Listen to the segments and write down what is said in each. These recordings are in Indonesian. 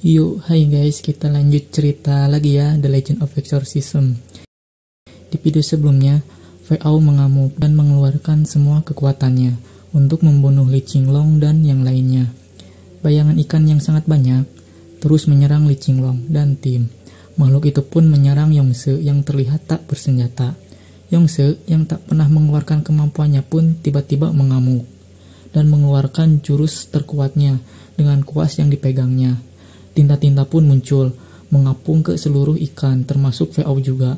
Yuk, hai guys, kita lanjut cerita lagi ya, The Legend of Exorcism. Di video sebelumnya, Fei Ao mengamuk dan mengeluarkan semua kekuatannya untuk membunuh Li Qinglong dan yang lainnya. Bayangan ikan yang sangat banyak terus menyerang Li Qinglong dan tim. Makhluk itu pun menyerang Yongse yang terlihat tak bersenjata. Yongse yang tak pernah mengeluarkan kemampuannya pun tiba-tiba mengamuk dan mengeluarkan jurus terkuatnya dengan kuas yang dipegangnya. Tinta-tinta pun muncul, mengapung ke seluruh ikan, termasuk Fei Ao juga.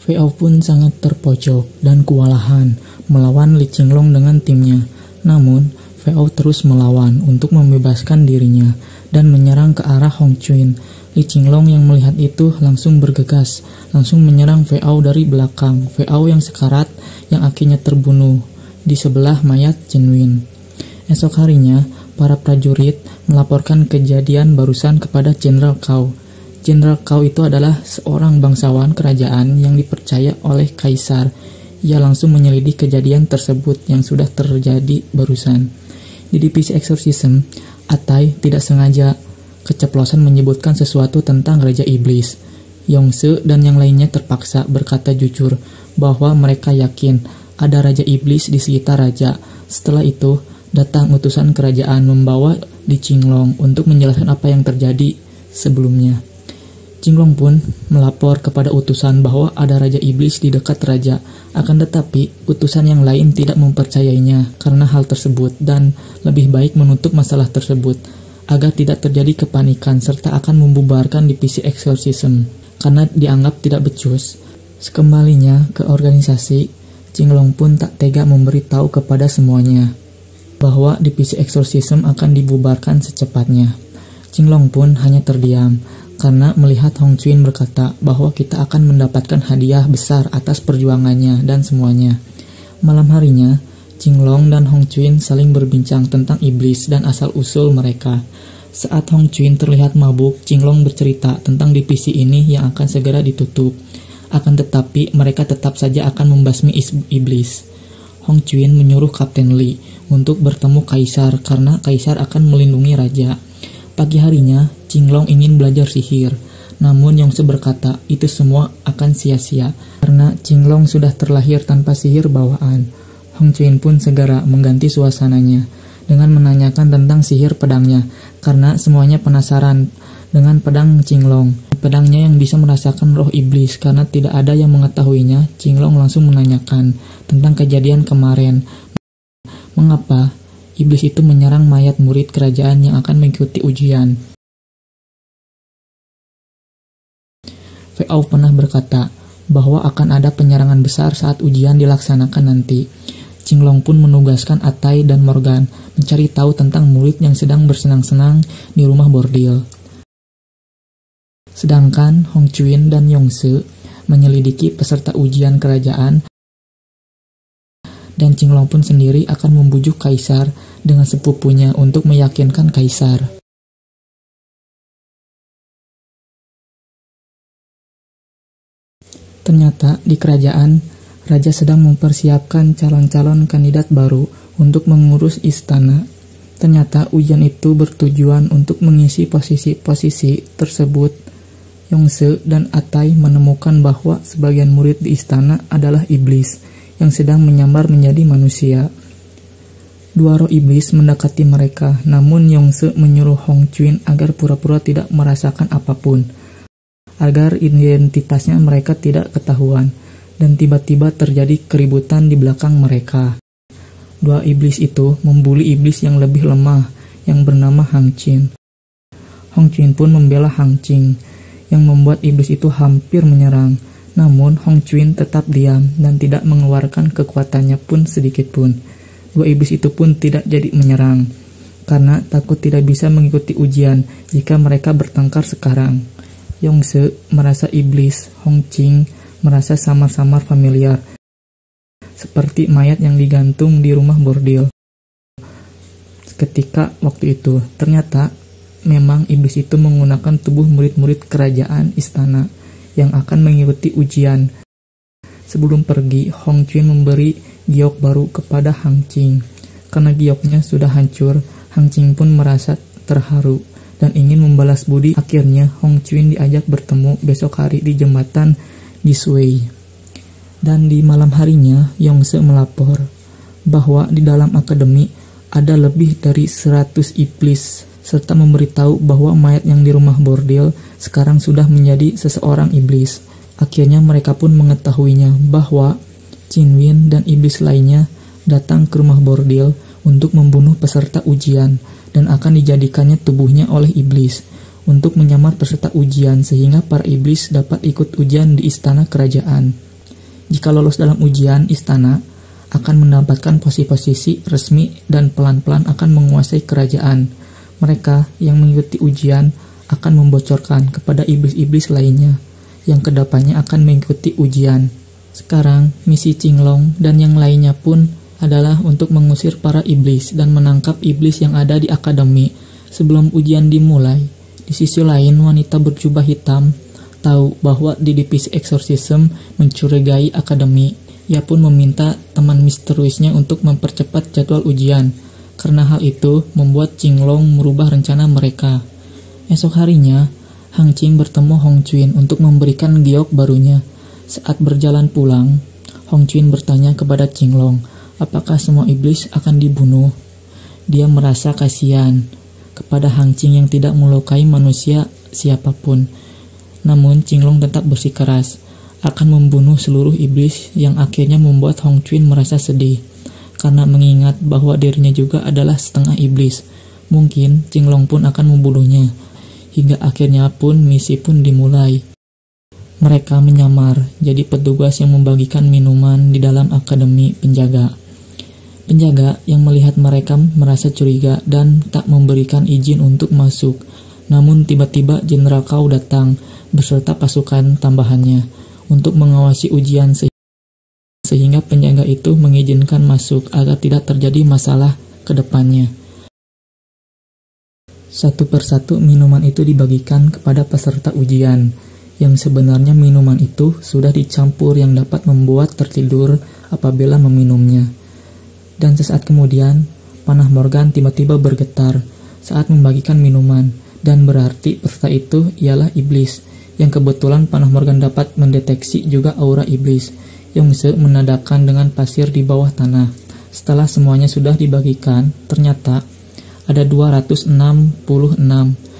Fei Ao pun sangat terpojok dan kewalahan melawan Li Qinglong dengan timnya. Namun, Fei Ao terus melawan untuk membebaskan dirinya dan menyerang ke arah Hong Chuin. Li Qinglong yang melihat itu langsung bergegas, langsung menyerang Fei Ao dari belakang. Fei Ao yang sekarat yang akhirnya terbunuh di sebelah mayat Chen Win. Esok harinya, para prajurit melaporkan kejadian barusan kepada Jenderal Cao. Jenderal Cao itu adalah seorang bangsawan kerajaan yang dipercaya oleh kaisar. Ia langsung menyelidiki kejadian tersebut yang sudah terjadi barusan. Di divisi Exorcism, Atai tidak sengaja keceplosan menyebutkan sesuatu tentang Raja Iblis. Yongse dan yang lainnya terpaksa berkata jujur bahwa mereka yakin ada Raja Iblis di sekitar raja. Setelah itu, datang utusan kerajaan membawa Li Qinglong untuk menjelaskan apa yang terjadi sebelumnya. Qinglong pun melapor kepada utusan bahwa ada Raja Iblis di dekat raja. Akan tetapi, utusan yang lain tidak mempercayainya karena hal tersebut dan lebih baik menutup masalah tersebut agar tidak terjadi kepanikan serta akan membubarkan divisi Exorcism karena dianggap tidak becus. Sekembalinya ke organisasi, Qinglong pun tak tega memberitahu kepada semuanya bahwa divisi Exorcism akan dibubarkan secepatnya. Qinglong pun hanya terdiam karena melihat Hong Chuin berkata bahwa kita akan mendapatkan hadiah besar atas perjuangannya dan semuanya. Malam harinya, Qinglong dan Hong Chuin saling berbincang tentang iblis dan asal-usul mereka. Saat Hong Chuin terlihat mabuk, Qinglong bercerita tentang divisi ini yang akan segera ditutup. Akan tetapi, mereka tetap saja akan membasmi iblis. Hong Chuin menyuruh Kapten Li untuk bertemu kaisar karena kaisar akan melindungi raja. Pagi harinya, Qinglong ingin belajar sihir, namun Yongse berkata itu semua akan sia-sia karena Qinglong sudah terlahir tanpa sihir bawaan. Hong Chuin pun segera mengganti suasananya dengan menanyakan tentang sihir pedangnya karena semuanya penasaran dengan pedang Qinglong. Pedangnya yang bisa merasakan roh iblis karena tidak ada yang mengetahuinya. Qinglong langsung menanyakan tentang kejadian kemarin. Mengapa iblis itu menyerang mayat murid kerajaan yang akan mengikuti ujian? Fei Ao pernah berkata bahwa akan ada penyerangan besar saat ujian dilaksanakan nanti. Qinglong pun menugaskan Atai dan Morgan mencari tahu tentang murid yang sedang bersenang-senang di rumah bordil. Sedangkan Hong Chuin dan Yongse menyelidiki peserta ujian kerajaan, dan Qinglong pun sendiri akan membujuk kaisar dengan sepupunya untuk meyakinkan kaisar. Ternyata di kerajaan, raja sedang mempersiapkan calon-calon kandidat baru untuk mengurus istana. Ternyata ujian itu bertujuan untuk mengisi posisi-posisi tersebut. Yongse dan Atai menemukan bahwa sebagian murid di istana adalah iblis yang sedang menyamar menjadi manusia. Dua roh iblis mendekati mereka, namun Yongse menyuruh Hong Chuin agar pura-pura tidak merasakan apapun, agar identitasnya mereka tidak ketahuan, dan tiba-tiba terjadi keributan di belakang mereka. Dua iblis itu membuli iblis yang lebih lemah yang bernama Hang Qin. Hong Chuin pun membela Hang Qin yang membuat iblis itu hampir menyerang. Namun Hong Chuin tetap diam dan tidak mengeluarkan kekuatannya pun sedikit pun. Dua iblis itu pun tidak jadi menyerang, karena takut tidak bisa mengikuti ujian jika mereka bertengkar sekarang. Yongse merasa iblis, Hong Qing merasa samar-samar familiar, seperti mayat yang digantung di rumah bordil. Ketika waktu itu, ternyata memang iblis itu menggunakan tubuh murid-murid kerajaan istana yang akan mengikuti ujian. Sebelum pergi, Hong Chuin memberi giok baru kepada Hang Qing. Karena gioknya sudah hancur, Hang Qing pun merasa terharu dan ingin membalas budi. Akhirnya Hong Chuin diajak bertemu besok hari di jembatan di Sui. Dan di malam harinya, Yongse melapor bahwa di dalam akademi ada lebih dari 100 iblis, serta memberitahu bahwa mayat yang di rumah bordil sekarang sudah menjadi seseorang iblis. Akhirnya mereka pun mengetahuinya bahwa Qin Wen dan iblis lainnya datang ke rumah bordil untuk membunuh peserta ujian dan akan dijadikannya tubuhnya oleh iblis untuk menyamar peserta ujian sehingga para iblis dapat ikut ujian di istana kerajaan. Jika lolos dalam ujian, istana akan mendapatkan posisi resmi dan pelan-pelan akan menguasai kerajaan. Mereka yang mengikuti ujian akan membocorkan kepada iblis-iblis lainnya yang kedepannya akan mengikuti ujian. Sekarang, misi Qinglong dan yang lainnya pun adalah untuk mengusir para iblis dan menangkap iblis yang ada di akademi sebelum ujian dimulai. Di sisi lain, wanita berjubah hitam tahu bahwa di divisi eksorsisme mencurigai akademi. Ia pun meminta teman misteriusnya untuk mempercepat jadwal ujian. Karena hal itu membuat Qinglong merubah rencana mereka. Esok harinya, Hang Qing bertemu Hong Chuin untuk memberikan giok barunya. Saat berjalan pulang, Hong Chuin bertanya kepada Qinglong, apakah semua iblis akan dibunuh? Dia merasa kasihan kepada Hang Qing yang tidak melukai manusia siapapun. Namun Qinglong tetap bersikeras akan membunuh seluruh iblis yang akhirnya membuat Hong Chuin merasa sedih. Karena mengingat bahwa dirinya juga adalah setengah iblis, mungkin Qinglong pun akan membunuhnya. Hingga akhirnya pun misi pun dimulai. Mereka menyamar jadi petugas yang membagikan minuman di dalam akademi penjaga. Penjaga yang melihat mereka merasa curiga dan tak memberikan izin untuk masuk. Namun tiba-tiba Jenderal Cao datang beserta pasukan tambahannya untuk mengawasi ujian sehingga penjaga itu mengizinkan masuk agar tidak terjadi masalah ke depannya. Satu persatu minuman itu dibagikan kepada peserta ujian, yang sebenarnya minuman itu sudah dicampur yang dapat membuat tertidur apabila meminumnya. Dan sesaat kemudian, panah Morgan tiba-tiba bergetar saat membagikan minuman, dan berarti peserta itu ialah iblis, yang kebetulan panah Morgan dapat mendeteksi juga aura iblis. Yongse menandakan dengan pasir di bawah tanah. Setelah semuanya sudah dibagikan, ternyata ada 266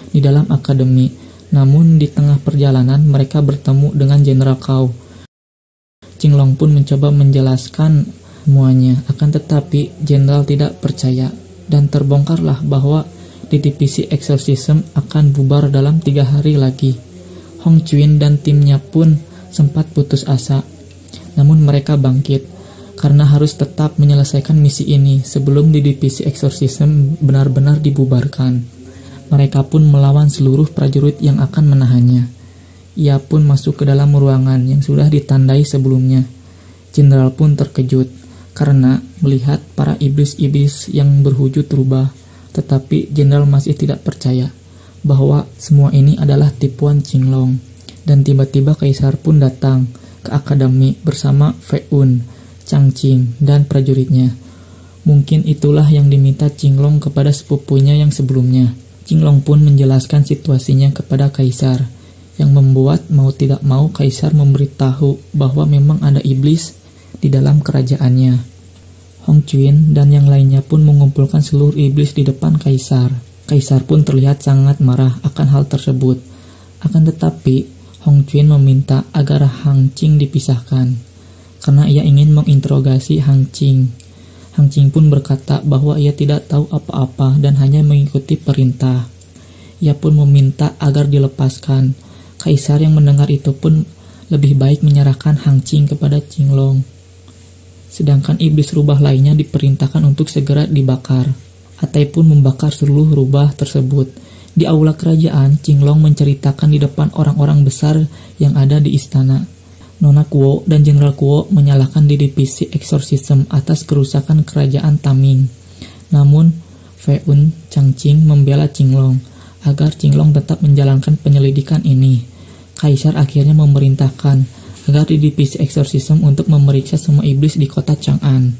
di dalam akademi. Namun di tengah perjalanan mereka bertemu dengan Jenderal Cao. Qinglong pun mencoba menjelaskan semuanya, akan tetapi Jenderal tidak percaya dan terbongkarlah bahwa di divisi eksorsisme akan bubar dalam 3 hari lagi. Hong Chuin dan timnya pun sempat putus asa. Namun mereka bangkit karena harus tetap menyelesaikan misi ini sebelum di divisi eksorsisme benar-benar dibubarkan. Mereka pun melawan seluruh prajurit yang akan menahannya. Ia pun masuk ke dalam ruangan yang sudah ditandai sebelumnya. Jenderal pun terkejut karena melihat para iblis-iblis yang berwujud rubah. Tetapi Jenderal masih tidak percaya bahwa semua ini adalah tipuan Qinglong. Dan tiba-tiba Kaisar pun datang ke akademi bersama Fei Un, Chang Qing, dan prajuritnya. Mungkin itulah yang diminta Qinglong kepada sepupunya yang sebelumnya. Qinglong pun menjelaskan situasinya kepada Kaisar, yang membuat mau tidak mau Kaisar memberitahu bahwa memang ada iblis di dalam kerajaannya. Hong Chuin dan yang lainnya pun mengumpulkan seluruh iblis di depan Kaisar. Kaisar pun terlihat sangat marah akan hal tersebut. Akan tetapi, Hong Chuin meminta agar Hang Qing dipisahkan, karena ia ingin menginterogasi Hang Qing. Hang Qing pun berkata bahwa ia tidak tahu apa-apa dan hanya mengikuti perintah. Ia pun meminta agar dilepaskan. Kaisar yang mendengar itu pun lebih baik menyerahkan Hang Qing kepada Qinglong. Sedangkan iblis rubah lainnya diperintahkan untuk segera dibakar. Atai pun membakar seluruh rubah tersebut. Di aula kerajaan, Qinglong menceritakan di depan orang-orang besar yang ada di istana. Nona Kuo dan Jenderal Kuo menyalahkan di divisi eksorsisme atas kerusakan kerajaan Taming. Namun, Feun Changqing membela Qinglong agar Qinglong tetap menjalankan penyelidikan ini. Kaisar akhirnya memerintahkan agar di divisi eksorsisme untuk memeriksa semua iblis di kota Chang'an.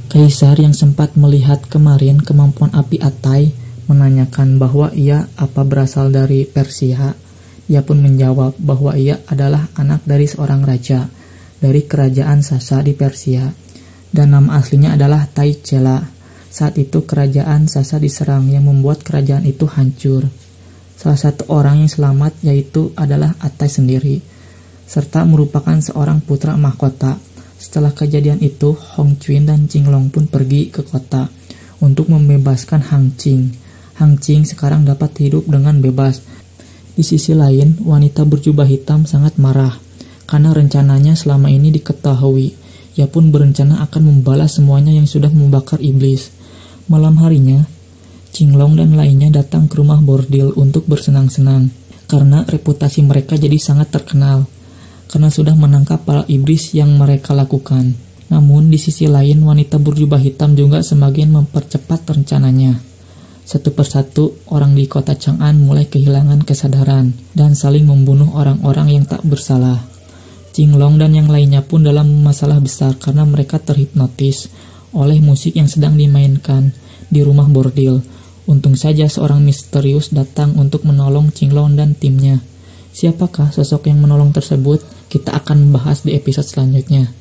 Kaisar yang sempat melihat kemarin kemampuan api Atai menanyakan bahwa ia apa berasal dari Persia. Ia pun menjawab bahwa ia adalah anak dari seorang raja dari kerajaan Sasa di Persia, dan nama aslinya adalah Tai Chela. Saat itu kerajaan Sasa diserang yang membuat kerajaan itu hancur. Salah satu orang yang selamat yaitu adalah Atai sendiri, serta merupakan seorang putra mahkota. Setelah kejadian itu, Hong Chuin dan Qinglong pun pergi ke kota untuk membebaskan Hang Qing. Hang Qing sekarang dapat hidup dengan bebas. Di sisi lain, wanita berjubah hitam sangat marah karena rencananya selama ini diketahui. Ia pun berencana akan membalas semuanya yang sudah membakar iblis. Malam harinya, Qinglong dan lainnya datang ke rumah bordil untuk bersenang-senang karena reputasi mereka jadi sangat terkenal karena sudah menangkap para iblis yang mereka lakukan. Namun di sisi lain, wanita berjubah hitam juga semakin mempercepat rencananya. Satu persatu orang di kota Chang'an mulai kehilangan kesadaran dan saling membunuh orang-orang yang tak bersalah. Qinglong dan yang lainnya pun dalam masalah besar karena mereka terhipnotis oleh musik yang sedang dimainkan di rumah bordil. Untung saja seorang misterius datang untuk menolong Qinglong dan timnya. Siapakah sosok yang menolong tersebut? Kita akan bahas di episode selanjutnya.